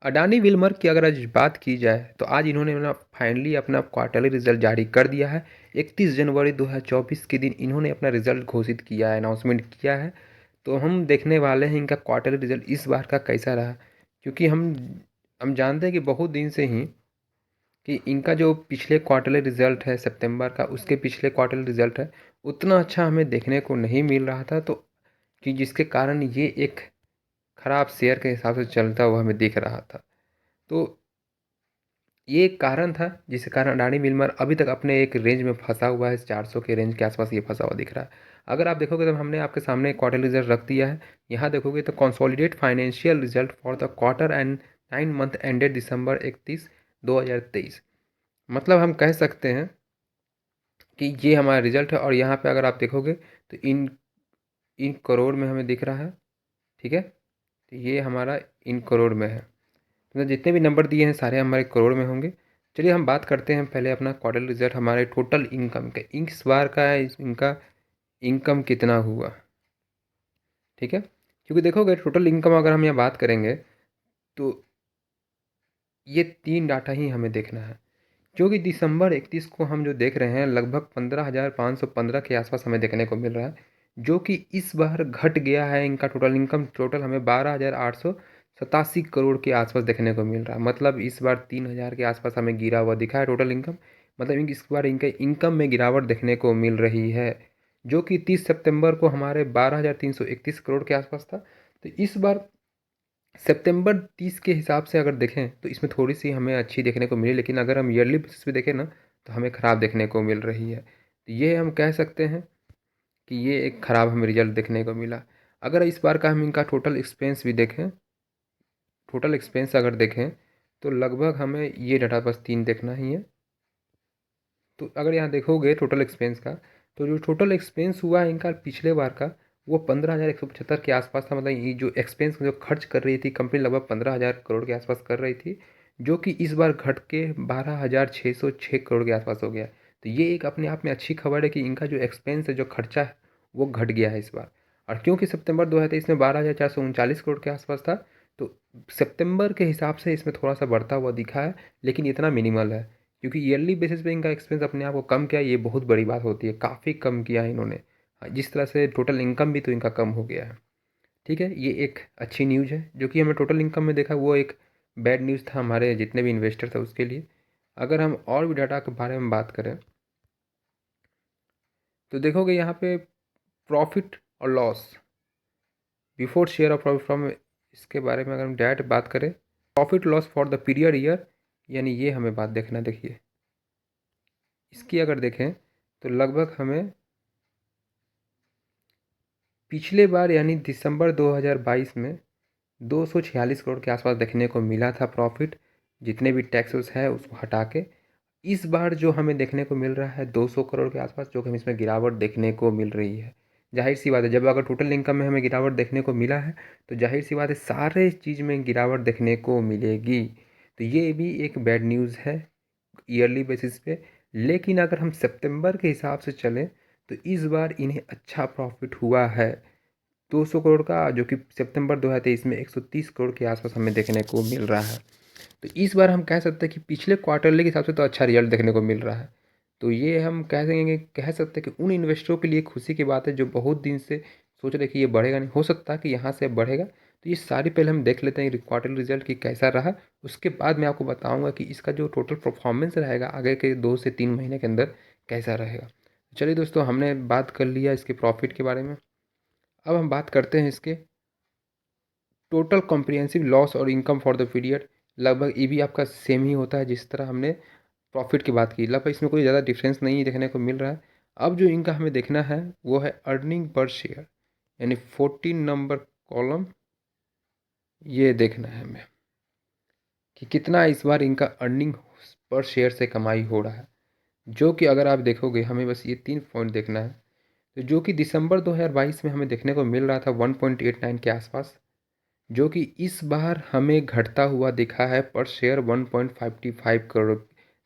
Adani Wilmer की अगर आज बात की जाए तो आज इन्होंने ना फाइनली अपना क्वार्टरली रिजल्ट जारी कर दिया है। 31 जनवरी 2024 के दिन इन्होंने अपना रिजल्ट घोषित किया है, अनाउंसमेंट किया है। तो हम देखने वाले हैं इनका क्वार्टरली रिजल्ट इस बार का कैसा रहा, क्योंकि हम जानते हैं कि बहुत दिन से ही कि इनका जो पिछले क्वार्टरली रिजल्ट है सितंबर का, उसके पिछले क्वार्टरली रिजल्ट है उतना अच्छा हमें देखने को नहीं मिल रहा था। तो कि जिसके कारण ये एक ख़राब शेयर के हिसाब से चलता हुआ हमें दिख रहा था। तो ये एक कारण था जिसके कारण अडानी विल्मर अभी तक अपने एक रेंज में फंसा हुआ है, 400 के रेंज के आसपास ये फंसा हुआ दिख रहा है। अगर आप देखोगे तो हमने आपके सामने क्वार्टर रिजल्ट रख दिया है। यहाँ देखोगे तो consolidate financial result for the quarter and 9 month ended December 31 2023। मतलब हम कह सकते हैं कि ये हमारा रिजल्ट है। और यहाँ पे अगर आप देखोगे तो इन इन करोड़ में हमें दिख रहा है। ठीक है, तो ये हमारा इन करोड़ में है। मतलब जितने भी नंबर दिए हैं सारे हमारे करोड़ में होंगे। चलिए हम बात करते हैं पहले अपना क्वार्टर रिजल्ट हमारे टोटल इनकम के। इस बार का है इनका इनकम कितना हुआ। ठीक है, क्योंकि देखोगे टोटल इनकम अगर हम यहाँ बात करेंगे तो ये 3 डाटा ही हमें देखना है। क्योंकि दिसंबर 31 को हम जो देख रहे हैं लगभग 15,515 के आसपास हमें देखने को मिल रहा है, जो कि इस बार घट गया है। इनका टोटल इनकम टोटल हमें 12,887 करोड़ के आसपास देखने को मिल रहा है। मतलब इस बार 3,000 के आसपास हमें गिरा हुआ दिखा है टोटल इनकम। मतलब इस बार इनके इनकम में गिरावट देखने को मिल रही है, जो कि 30 सितंबर को हमारे 12,331 करोड़ के आसपास था। तो इस बार सितंबर 30 के हिसाब से अगर देखें तो इसमें थोड़ी सी हमें अच्छी देखने को मिली, लेकिन अगर हम ईयरली बेसिस पे देखें ना तो हमें ख़राब देखने को मिल रही है। तो ये हम कह सकते हैं कि ये एक ख़राब हमें रिजल्ट देखने को मिला। अगर इस बार का हम इनका टोटल एक्सपेंस भी देखें, टोटल एक्सपेंस अगर देखें तो लगभग हमें ये डाटा बस 3 देखना ही है। तो अगर यहाँ देखोगे टोटल एक्सपेंस का, तो जो टोटल एक्सपेंस हुआ है इनका पिछले बार का वो 15,175 के आसपास था। मतलब ये जो एक्सपेंस जो खर्च कर रही थी कंपनी लगभग 15,000 करोड़ के आसपास कर रही थी, जो कि इस बार घट के 12,606 करोड़ के आसपास हो गया। तो ये एक अपने आप में अच्छी खबर है कि इनका जो एक्सपेंस है जो खर्चा है वो घट गया है इस बार। और क्योंकि सितंबर 2023 में 12,439 करोड़ के आसपास था, तो सितंबर के हिसाब से इसमें थोड़ा सा बढ़ता हुआ दिखा है, लेकिन इतना मिनिमल है। क्योंकि ईयरली बेसिस पे इनका एक्सपेंस अपने आप को कम किया, ये बहुत बड़ी बात होती है। काफ़ी कम किया है इन्होंने। हाँ, जिस तरह से टोटल इनकम भी तो इनका कम हो गया है। ठीक है, ये एक अच्छी न्यूज़ है। जो कि हमें टोटल इनकम में देखा वो एक बैड न्यूज़ था हमारे जितने भी इन्वेस्टर थे उसके लिए। अगर हम और भी डाटा के बारे में बात करें तो देखोगे यहाँ पे प्रॉफिट और loss before share of profit from, इसके बारे में अगर हम डायरेक्ट बात करें profit loss for the period year, यानी ये हमें बात देखना। देखिए इसकी अगर देखें तो लगभग हमें पिछले बार यानी दिसंबर 2022 में 246 करोड़ के आसपास देखने को मिला था प्रॉफिट, जितने भी टैक्सेस है उसको हटा के। इस बार जो हमें देखने को मिल रहा है 200 करोड़ के आसपास, जो कि हमें इसमें गिरावट देखने को मिल रही है। जाहिर सी बात है जब अगर टोटल इनकम में हमें गिरावट देखने को मिला है तो जाहिर सी बात है सारे चीज़ में गिरावट देखने को मिलेगी। तो ये भी एक बैड न्यूज़ है ईयरली बेसिस पे। लेकिन अगर हम सितंबर के हिसाब से चलें तो इस बार इन्हें अच्छा प्रॉफिट हुआ है 200 करोड़ का, जो कि सितंबर 2023 में 130 करोड़ के आसपास हमें देखने को मिल रहा है। तो इस बार हम कह सकते हैं कि पिछले क्वार्टरली के हिसाब से तो अच्छा रिजल्ट देखने को मिल रहा है। तो ये हम कह सकते हैं कि उन इन्वेस्टरों के लिए खुशी की बात है जो बहुत दिन से सोच रहे कि ये बढ़ेगा नहीं, हो सकता है कि यहाँ से बढ़ेगा। तो ये सारी पहले हम देख लेते हैं क्वार्टरली रिजल्ट की कैसा रहा। उसके बाद मैं आपको बताऊंगा कि इसका जो टोटल परफॉर्मेंस रहेगा आगे के 2 से 3 महीने के अंदर कैसा रहेगा। चलिए दोस्तों, हमने बात कर लिया इसके प्रॉफिट के बारे में। अब हम बात करते हैं इसके टोटल कॉम्प्रिहेंसिव लॉस और इनकम फॉर द पीरियड। लगभग ये भी आपका सेम ही होता है जिस तरह हमने प्रॉफिट की बात की। लगभग इसमें कोई ज़्यादा डिफरेंस नहीं देखने को मिल रहा है। अब जो इनका हमें देखना है वो है अर्निंग पर शेयर, यानी 14 नंबर कॉलम। ये देखना है हमें कि कितना इस बार इनका अर्निंग पर शेयर से कमाई हो रहा है। जो कि अगर आप देखोगे हमें बस ये 3 पॉइंट देखना है। तो जो कि दिसंबर 2022 में हमें देखने को मिल रहा था 1.89 के आसपास, जो कि इस बार हमें घटता हुआ दिखा है पर शेयर 1.55 करोड़,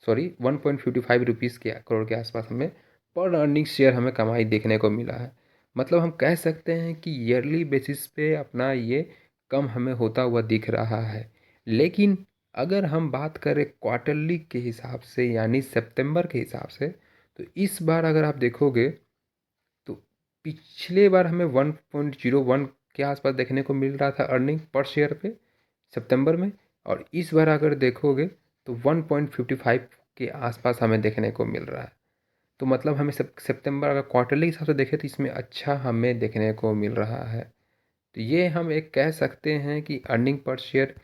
सॉरी 1.55 रुपीज़ के करोड़ के आसपास हमें पर अर्निंग शेयर हमें कमाई देखने को मिला है। मतलब हम कह सकते हैं कि ईयरली बेसिस पे अपना ये कम हमें होता हुआ दिख रहा है। लेकिन अगर हम बात करें क्वार्टरली के हिसाब से यानी सितंबर के हिसाब से, तो इस बार अगर आप देखोगे तो पिछले बार हमें 1.01 के आसपास देखने को मिल रहा था अर्निंग पर शेयर पे सितंबर में, और इस बार अगर देखोगे तो 1.55 के आसपास हमें देखने को मिल रहा है। तो मतलब हमें सितंबर अगर क्वार्टरली के हिसाब से देखें तो इसमें अच्छा हमें देखने को मिल रहा है। तो ये हम एक कह सकते हैं कि अर्निंग पर शेयर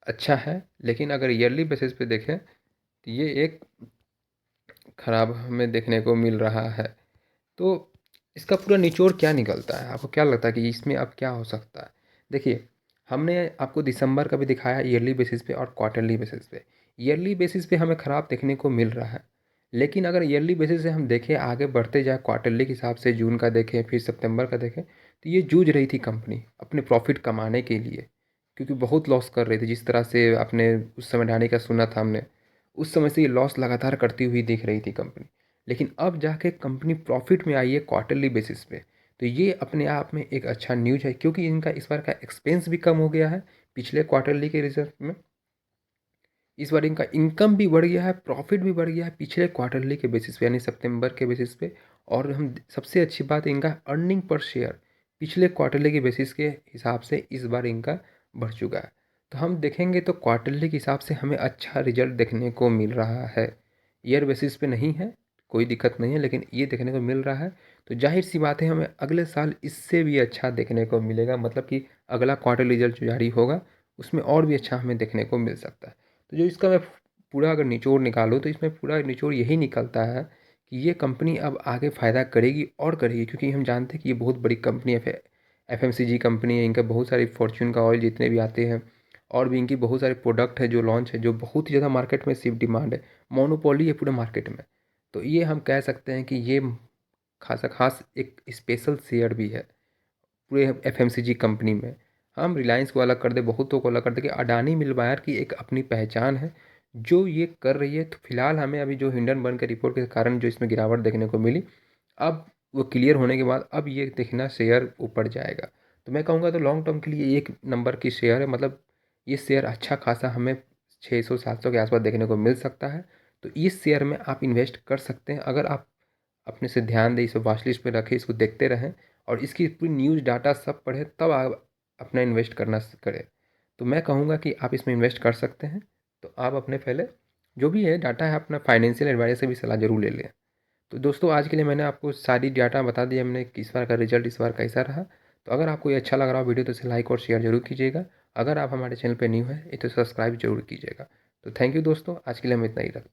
अच्छा है, लेकिन अगर ईयरली बेसिस पे देखें तो ये एक ख़राब हमें देखने को मिल रहा है। तो इसका पूरा निचोड़ क्या निकलता है? आपको क्या लगता है कि इसमें अब क्या हो सकता है? देखिए, हमने आपको दिसंबर का भी दिखाया ईयरली बेसिस पे और क्वार्टरली बेसिस पे। ईयरली बेसिस पे हमें ख़राब देखने को मिल रहा है, लेकिन अगर ईयरली बेसिस से हम देखें आगे बढ़ते जाए क्वार्टरली के हिसाब से जून का देखें फिर सितंबर का देखें, तो ये जूझ रही थी कंपनी अपने प्रॉफ़िट कमाने के लिए, क्योंकि बहुत लॉस कर रही थी। जिस तरह से आपने उस समय ढाणी का सुना था हमने, उस समय से ये लॉस लगातार करती हुई दिख रही थी कंपनी। लेकिन अब जाके कंपनी प्रॉफिट में आई है क्वार्टरली बेसिस पे। तो ये अपने आप में एक अच्छा न्यूज़ है, क्योंकि इनका इस बार का एक्सपेंस भी कम हो गया है पिछले क्वार्टरली के रिजल्ट में। इस बार इनका इनकम भी बढ़ गया है, प्रॉफिट भी बढ़ गया है पिछले क्वार्टरली के बेसिस पे यानी सितंबर के बेसिस पे। और हम सबसे अच्छी बात इनका अर्निंग पर शेयर पिछले क्वार्टरली के बेसिस के हिसाब से इस बार इनका बढ़ चुका है। तो हम देखेंगे तो क्वार्टरली के हिसाब से हमें अच्छा रिजल्ट देखने को मिल रहा है। ईयर बेसिस पे नहीं है, कोई दिक्कत नहीं है, लेकिन ये देखने को मिल रहा है। तो जाहिर सी बात है हमें अगले साल इससे भी अच्छा देखने को मिलेगा, मतलब कि अगला क्वार्टर रिजल्ट जो जारी होगा उसमें और भी अच्छा हमें देखने को मिल सकता है। तो जो इसका मैं पूरा अगर निचोड़ निकालूँ तो इसमें पूरा निचोड़ यही निकलता है कि ये कंपनी अब आगे फ़ायदा करेगी और करेगी, क्योंकि हम जानते हैं कि ये बहुत बड़ी कंपनी है, एफएमसीजी कंपनी है। इनका बहुत सारी फॉर्च्यून का ऑयल जितने भी आते हैं और भी इनकी बहुत सारे प्रोडक्ट है जो लॉन्च है, जो बहुत ही ज़्यादा मार्केट में सिर्फ डिमांड है, मोनोपोली है पूरे मार्केट में। तो ये हम कह सकते हैं कि ये खासा खास एक स्पेशल शेयर भी है पूरे एफएमसीजी कंपनी में। हम रिलायंस को अलग कर दे, बहुतों को अलग कर दे कि अडानी मिलवायर की एक अपनी पहचान है जो ये कर रही है। तो फिलहाल हमें अभी जो हिंडनबर्ग के रिपोर्ट के कारण जो इसमें गिरावट देखने को मिली, अब वो क्लियर होने के बाद अब ये देखना शेयर ऊपर जाएगा। तो मैं कहूँगा तो लॉन्ग टर्म के लिए एक नंबर की शेयर है, मतलब ये शेयर अच्छा खासा हमें 600-700 के आसपास देखने को मिल सकता है। तो इस शेयर में आप इन्वेस्ट कर सकते हैं अगर आप अपने से ध्यान दें, इसे वॉच लिस्ट पे रखें, इसको देखते रहें और इसकी पूरी न्यूज़ डाटा सब पढ़ें, तब आप अपना इन्वेस्ट करना करें। तो मैं कहूँगा कि आप इसमें इन्वेस्ट कर सकते हैं। तो आप अपने पहले जो भी है डाटा है अपना फाइनेंशियल एडवाइजर से भी सलाह ज़रूर ले लें। तो दोस्तों आज के लिए मैंने आपको सारी डाटा बता दी हमने कि इस बार का रिजल्ट इस बार कैसा रहा। तो अगर आपको ये अच्छा लग रहा हो वीडियो तो इसे लाइक और शेयर ज़रूर कीजिएगा। अगर आप हमारे चैनल पर न्यू हैं तो सब्सक्राइब जरूर कीजिएगा। तो थैंक यू दोस्तों, आज के लिए हम इतना ही रखते हैं।